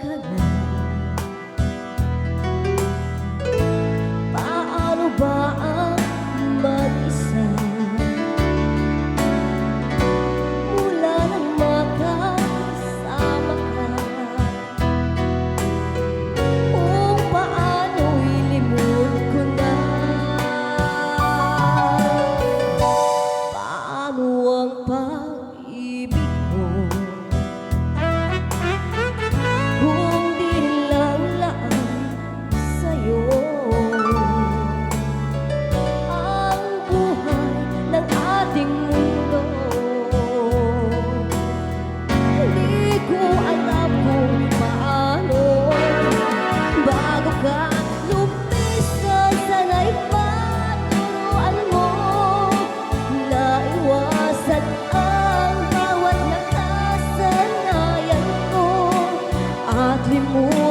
ka na. Paano ba ang mag-isa mula nang makasama ka? Kung paano'y limot ko na. Paano ang pag-ibig ko kung di lang sa'yo? Ang buhay ng ating mundo, hindi ko alam kung paano. Bago ka lumisan, sana'y paturuan mo na iwasan ang bawat nakasanayan ko at limutin